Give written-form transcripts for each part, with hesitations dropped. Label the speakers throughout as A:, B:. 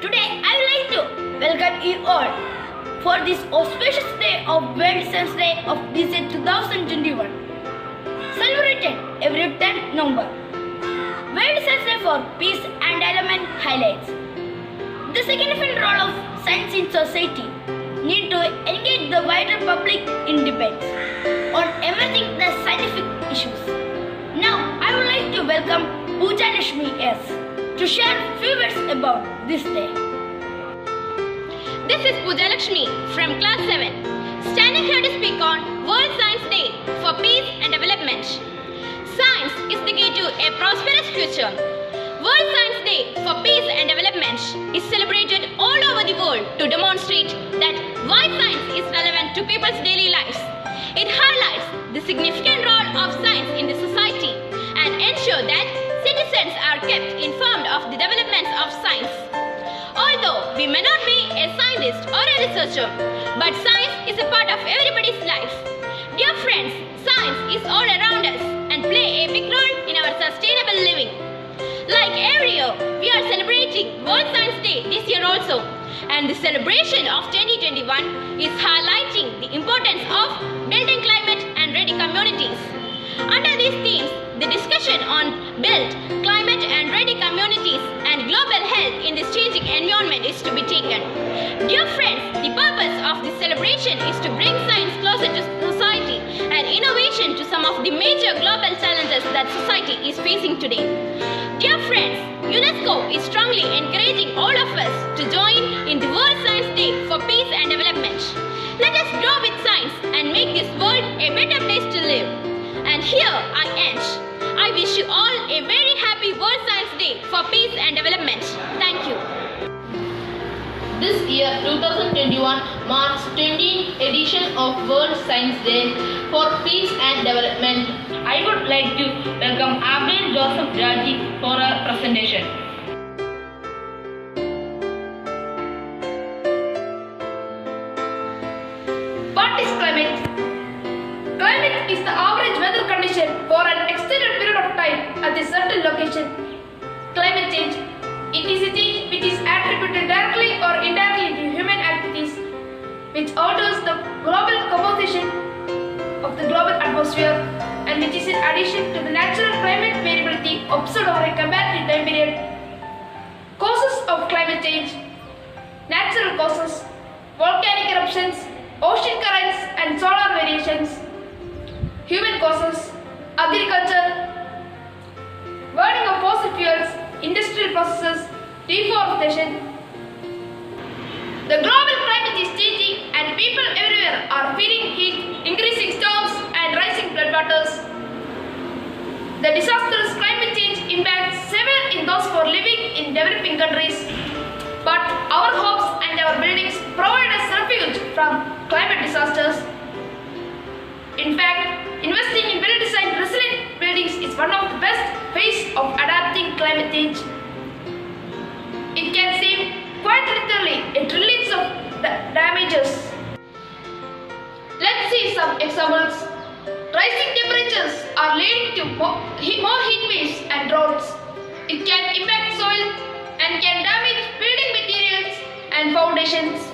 A: Today I would like to welcome you all for this auspicious day of World Science Day of this year 2021, celebrated every 10th November. World Science Day for Peace and Development highlights the significant role of science in society, need to engage the wider public in debates on emerging the scientific issues. Now I would like to welcome Pooja Lakshmi S. to share few words about this day.
B: This is Pooja Lakshmi from class 7, standing here to speak on World Science Day for Peace and Development. Science is the key to a prosperous future. World Science Day for Peace and Development is celebrated all over the world to demonstrate that why science is relevant to people's daily lives. It highlights the significant role of science in the society and ensure that citizens are kept informed of the developments of science. Although we may not be a scientist or a researcher, but science is a part of everybody's life. Dear friends, science is all around us and play a big role in our sustainable living. Like every year, we are celebrating World Science Day this year also, and the celebration of 2021 is highlighting the importance of building climate and ready communities. Under these themes, the discussion on built, climate and ready communities and global health in this changing environment is to be taken. Dear friends, the purpose of this celebration is to bring science closer to society and innovation to some of the major global challenges that society is facing today. Dear friends, UNESCO is strongly encouraging all of us to join in the World Science Day for Peace and Development. Let us grow with science and make this world a better place to live. And here I end. I wish you all a very happy World Science Day for Peace and Development. Thank you.
C: This year 2021 marks 20th edition of World Science Day for Peace and Development.
D: I would like to welcome Abel Joseph Raji for a presentation.
E: What is climate? Climate is the average weather condition for an extended period of time at a certain location. Climate change. It is a change which is attributed directly or indirectly to human activities, which alters the global composition of the global atmosphere and which is in addition to the natural climate variability observed over a comparative time period. Causes of climate change. Natural causes, volcanic eruptions, ocean currents and solar variations. Human causes, agriculture, burning of fossil fuels, industrial processes, deforestation. The global climate is changing and people everywhere are feeling heat, increasing storms and rising floodwaters. The disastrous climate change impacts severe in those who are living in developing countries. But our homes and our buildings provide us refuge from climate disasters. In fact, investing in well-designed resilient buildings is one of the best ways of adapting climate change. It can save quite literally a trillions of damages. Let's see some examples. Rising temperatures are leading to more heat waves and droughts. It can impact soil and can damage building materials and foundations.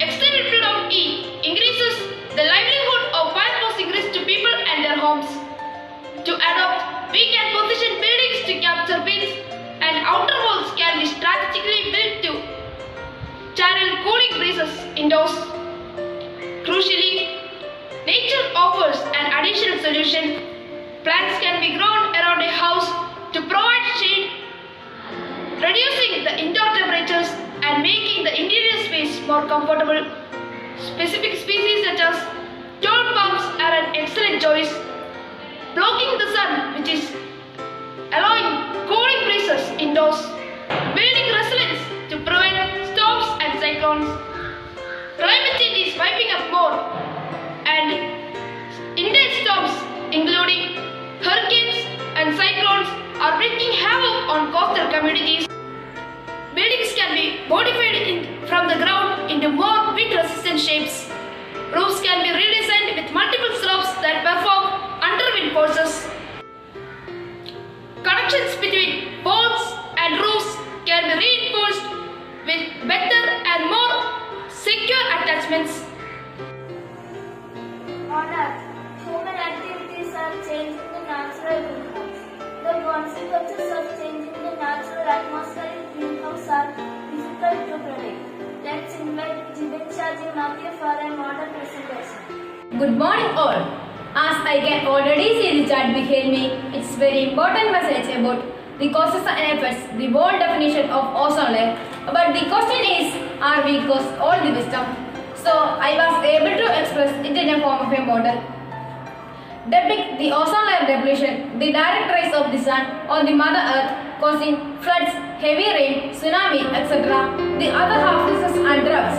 E: Extended period of heat increases the livelihood of fire-causing risk to people and their homes. To adopt, we can position buildings to capture winds and outer walls can be strategically built to channel cooling breezes indoors. Crucially, nature offers an additional solution. Plants can be grown around a house to provide shade, reducing the indoor temperatures and making the interior space more comfortable. Specific species such as tall palms are an excellent choice, blocking the sun which is allowing cooling breezes indoors, building resilience to prevent storms and cyclones. Climate change is wiping up more and intense storms including hurricanes and cyclones are wreaking havoc on coastal communities. Buildings can be modified from the ground into more wind-resistant shapes. Roofs can be redesigned with multiple slopes that perform under-wind forces. Connections between poles and roofs can be reinforced with
F: invite Jibin Shaji, Matthew for a model presentation.
A: Good morning all. As I can already see the chart behind me, it's very important message about the causes and effects, the whole definition of ozone layer. But the question is, are we caused all the wisdom? So I was able to express it in a form of a model. Depict the ozone layer depletion, the direct rays of the sun on the Mother Earth causing floods, heavy rain, tsunami, etc. The other half diseases and droughts.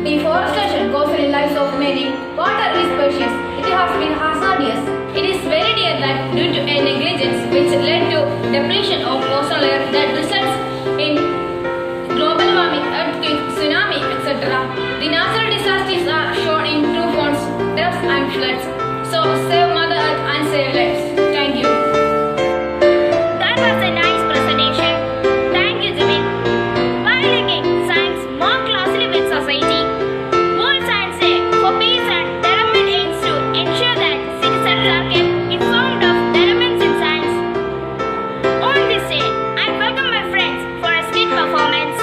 A: Deforestation causing the lives of many water species. It has been hazardous. It is very dear that due to a negligence which led to depletion of ozone layer that results in global warming, earthquake, tsunami, etc. The natural disasters are shown in two forms, droughts and floods. So save Mother Earth and save lives. Thank you.
B: That was a nice presentation. Thank you, Jimmy. While linking science more closely with society, World Science Day for Peace and Development aims to ensure that citizens are kept informed of developments in science. On this day, I welcome my friends for a skit performance.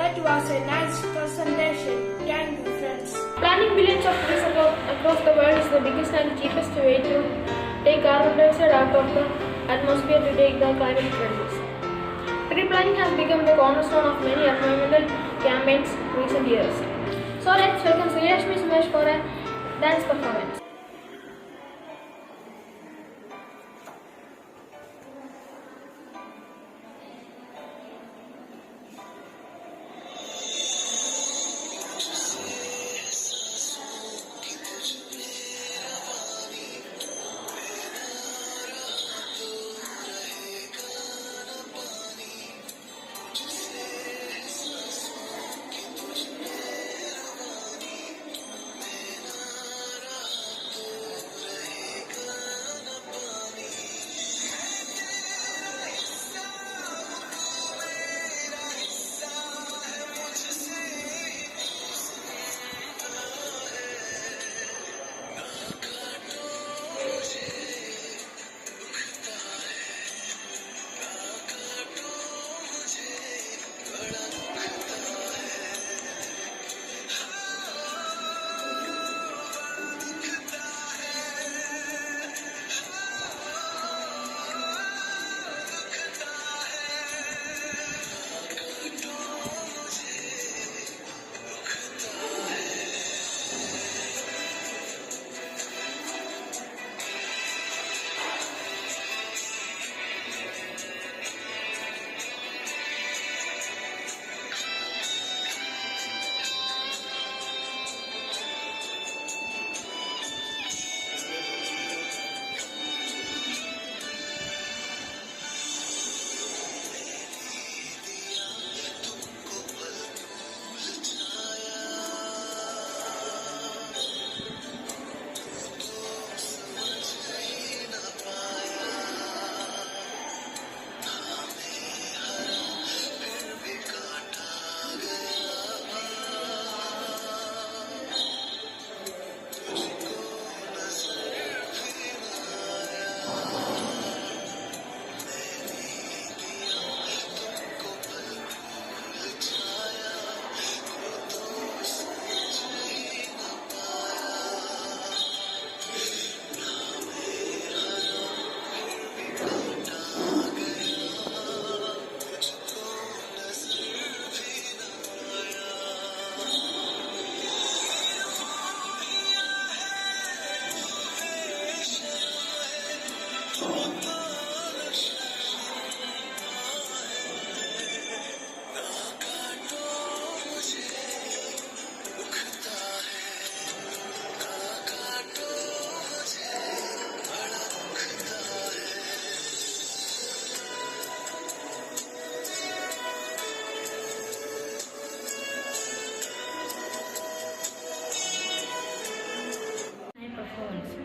E: That was a nice presentation. Thank you, friends.
G: Planting billions of trees across the world is the biggest and cheapest way to take carbon dioxide out of the atmosphere to take the climate crisis. Tree planting has become the cornerstone of many environmental campaigns in recent years. So let's welcome Sriyashmi Sumesh for a dance performance.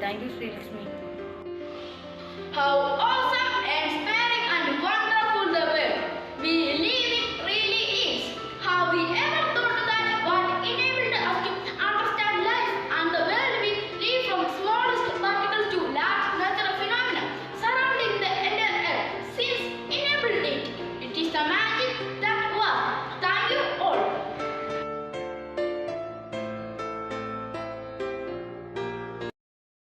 A: Thank you, Sri Lakshmi.